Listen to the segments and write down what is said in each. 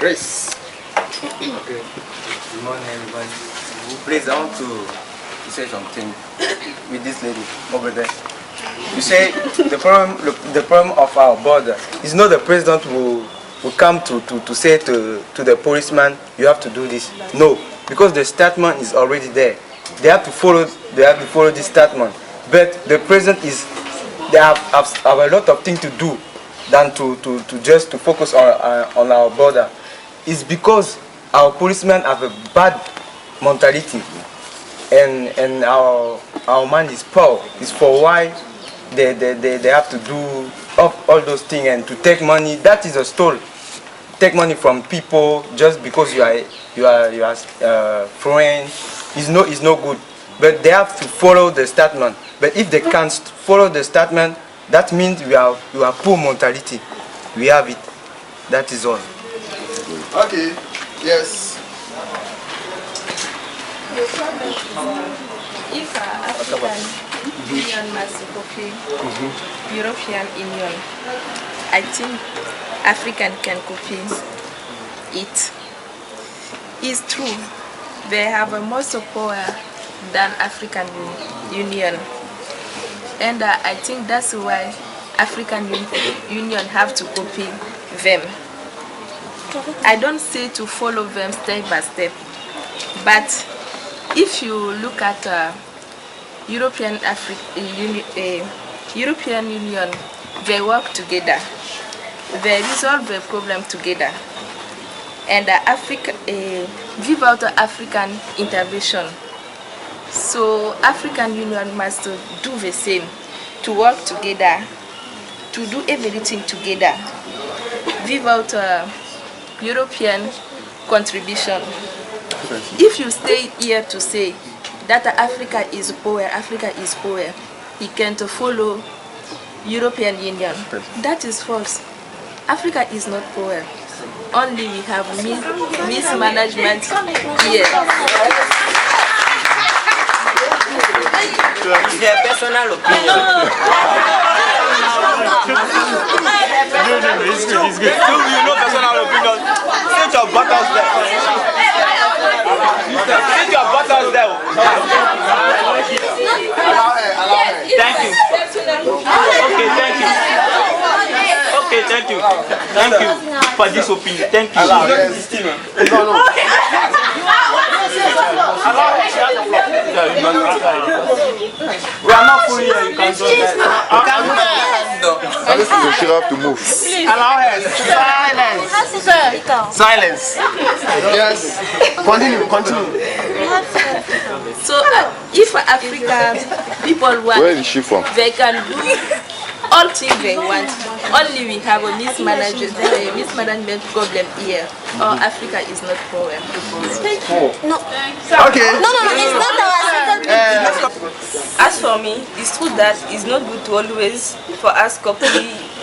Grace. Okay. Good morning, everybody. Please, I want to say something with this lady over there. You say the problem of our border is not the president who come to say to the policeman, you have to do this. No, because the statement is already there. They have to follow this statement. But the president they have a lot of things to do than to just to focus on our border. It's because our policemen have a bad mentality, and our mind is poor. It's for why they have to do all those things and to take money. That is a story. Take money from people just because you are friend is no good. But they have to follow the statement. But if they can't follow the statement, that means you are poor mentality. We have it. That is all. Okay. Yes. If African Union must copy European Union, I think African can copy it. It's true. They have a more power than African Union, and I think that's why African Union have to copy them. I don't say to follow them step by step, but if you look at European Union, they work together, they resolve the problem together, and without African intervention. So African Union must do the same, to work together, to do everything together, without European contribution. If you stay here to say that Africa is poor, he can't follow European Union. That is false. Africa is not poor. Only we have mismanagement here. It's their personal opinion. It's good. You know personal opinion. Sit your buttons there. Sit your buttons there. Thank you. Okay, thank you. Thank you for this opinion. Thank you. We are not full here. You can do that. You have to move. Allow her. Silence. Yes. Continue. So if Africa people want, Where is she from? they can do all things they want. Only we have a mismanagement problem here. Or Africa is not poor. Okay. No, it's not our As for me, it's true that it's not good to always for us copy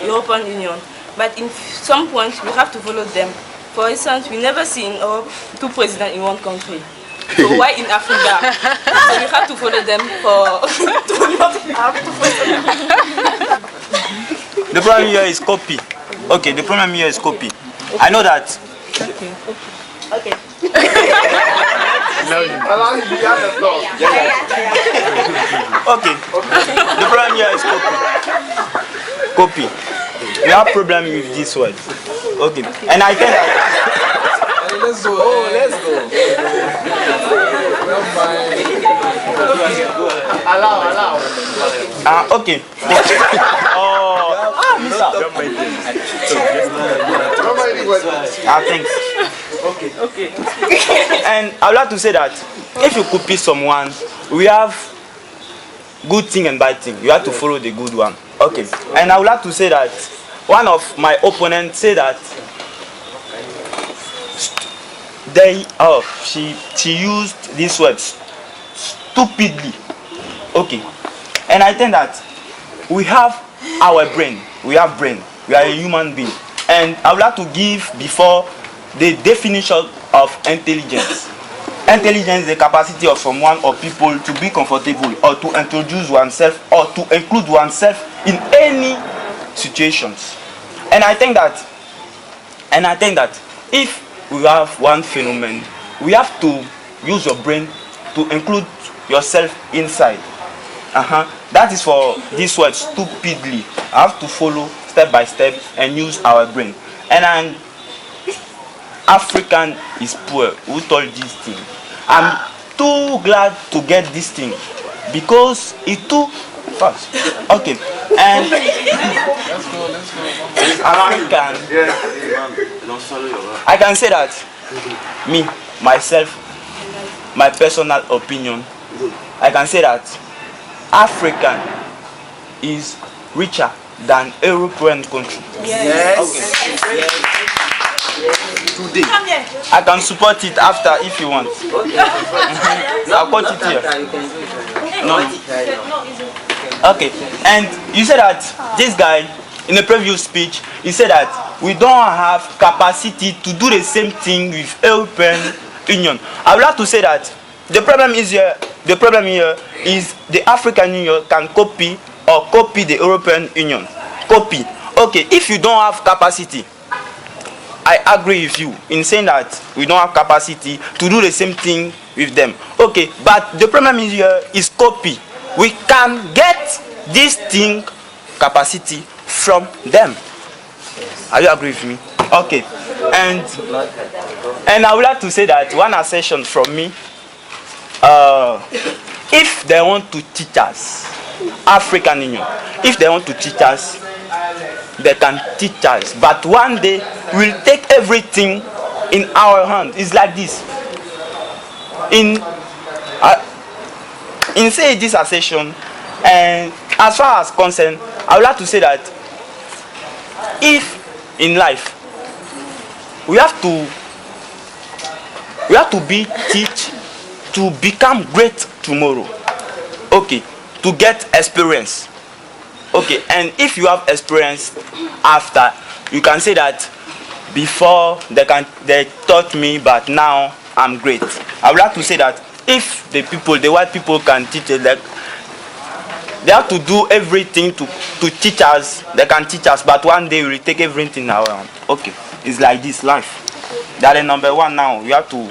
European Union, but in some points we have to follow them. For instance, we never see in Europe two presidents in one country. So why in Africa? So we have to follow them for to not have two presidents. The problem here is copy. Okay, the problem here is copy. I know that. Okay. Allow him to have the floor. Okay. The problem here is copy. We have problem with this word. Okay. And I think that. Let's go. Allow. Okay. Thanks. Okay. And I would like to say that if you copy someone, we have good thing and bad thing. You have to follow the good one. Okay. And I would like to say that one of my opponents said that she used this word stupidly. Okay. And I think that we have our brain. We have brain. We are a human being. And I would like to give before the definition of intelligence. Intelligence is the capacity of someone or people to be comfortable or to introduce oneself or to include oneself in any situations. And I think that if we have one phenomenon. We have to use your brain to include yourself inside. That is for this word stupidly. I have to follow step by step and use our brain. And African is poor. Who told this thing? I'm too glad to get this thing because it's too fast. Okay, and African. I can say that me, myself, my personal opinion. I can say that African is richer than European country. Yes. Okay. Today, I can support it after if you want. I'll put it here. No. Okay, and you said that this guy in the previous speech, he said that we don't have capacity to do the same thing with European Union. I would like to say that the problem here is the African Union can copy the European Union. Copy. Okay, if you don't have capacity, I agree with you in saying that we don't have capacity to do the same thing with them. Okay, but the problem here is copy. We can get this thing capacity from them. Are you agree with me? Okay, and I would like to say that one assertion from me. If they want to teach us, African Union, if they want to teach us, they can teach us. But one day we'll take everything in our hand. It's like this. In say this assertion, and as far as concerned, I would like to say that if in life we have to be teach to become great tomorrow. Okay, to get experience. Okay, and if you have experience after, you can say that before they taught me, but now I'm great. I would like to say that if the white people can teach us, like they have to do everything to teach us. They can teach us, but one day we will take everything now. Okay, it's like this life. That is number one now. We have to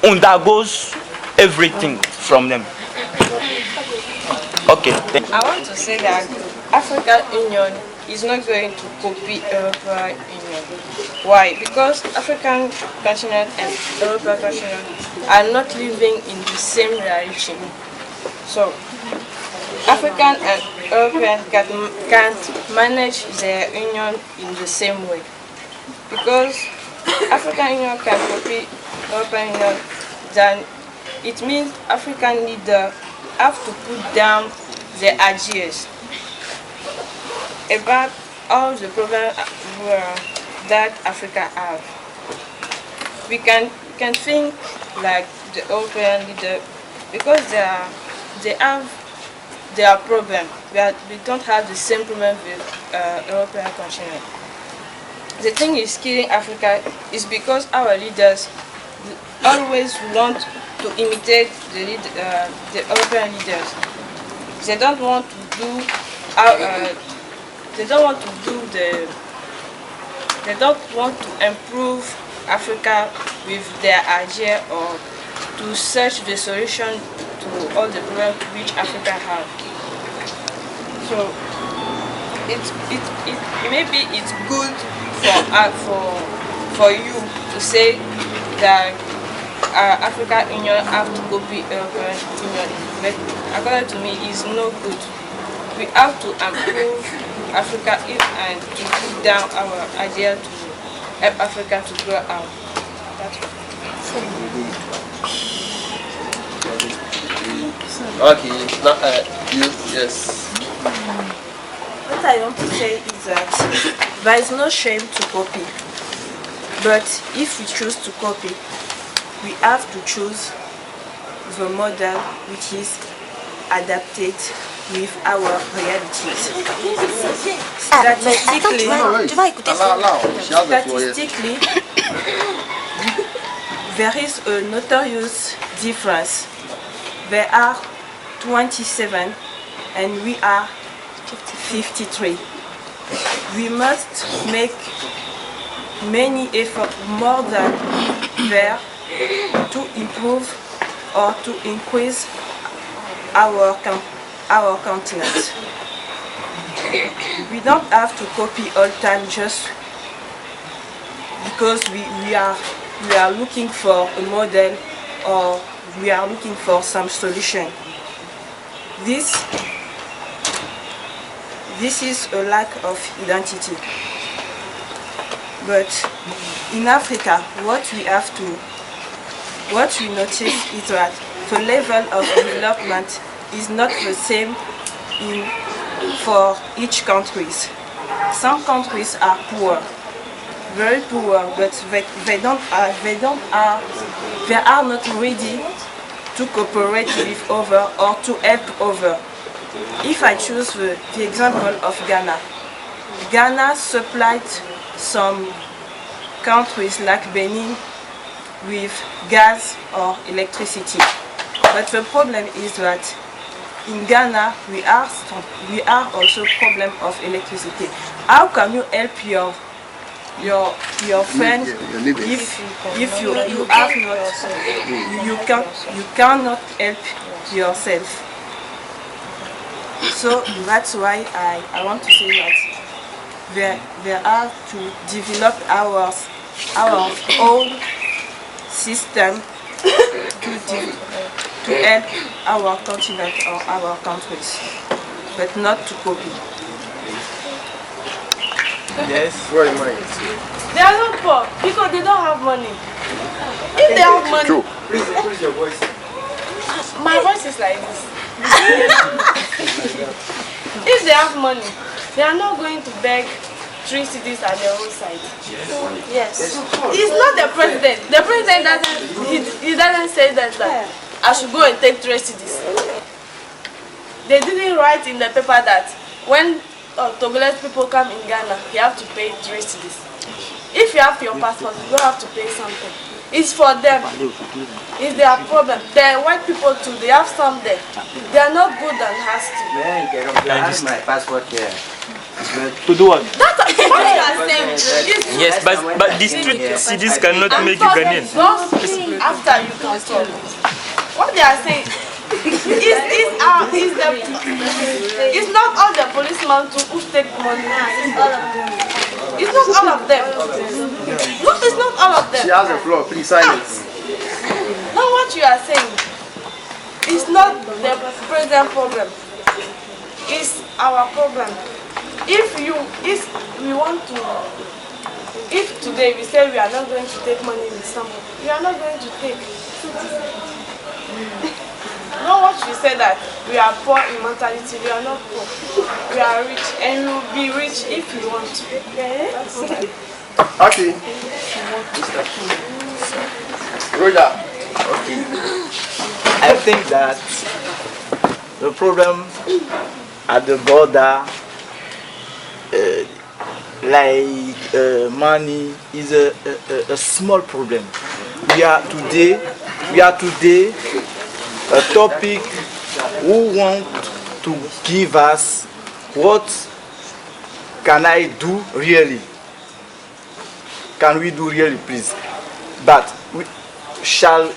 undergo everything from them. Okay. I want to say that African Union is not going to copy European Union. Why? Because African continent and European continent are not living in the same direction. So African and European can't manage their union in the same way. Because African Union can copy European Union, then it means African leaders have to put down their ideas about all the problems that Africa have. We can think like the European leader because they have their problem. We don't have the same problem with European continent. The thing is killing Africa is because our leaders always want to imitate the European leaders. They don't want to do they don't want to improve Africa with their idea or to search the solution to all the problems which Africa have. So maybe it's good for you to say that African Union have to copy European Union, but according to me, it's no good. We have to improve Africa and to put down our idea to help Africa to grow out. That's Okay, now yes. What I want to say is that there is no shame to copy, but if we choose to copy, we have to choose the model which is adapted with our realities. Statistically, there is a notorious difference. There are 27 and we are 53. We must make many efforts more than there to improve or to increase our continent. We don't have to copy all time just because we are looking for a model or we are looking for some solution. This is a lack of identity. But in Africa, what we notice is that the level of development is not the same for each country. Some countries are poor, very poor, but they are not ready to cooperate with others or to help others. If I choose the example of Ghana, Ghana supplied some countries like Benin with gas or electricity. But the problem is that in Ghana we are also problem of electricity. How can you help your friend if you have not you cannot help yourself? So that's why I want to say that there are to develop our own system to help our continent or our countries, but not to copy. Yes. Where are you? They are not poor because they don't have money. If they have money, True. Please your voice. my voice is like this. If they have money, they are not going to beg 3 cities at their own side. Yes. It's not the president. The president doesn't say that I should go and take 3 cities. They didn't write in the paper that when Togolese people come in Ghana, you have to pay 3 cities. If you have your passport, you don't have to pay something. It's for them. It's their problem. The white people too, they have some there. They are not good and hasty. I have my passport here. To do what? That's what you are saying. Yes, but the street cities cannot make you Ghanaian. After you can solve. What they are saying it's not all the policemen who take money. It's not all of them. No, it's not all of them. She has the floor. Please sign it. Now what you are saying is not the present problem. It's our problem. If today we say we are not going to take money with someone, we are not going to take. Not what you say that we are poor in mentality, we are not poor. We are rich and we will be rich if we want to. Okay. Okay. Roger. Okay. I think that the problem at the border, money, is a small problem. We are today a topic who want to give us what can I do really? Can we do really, please? But we shall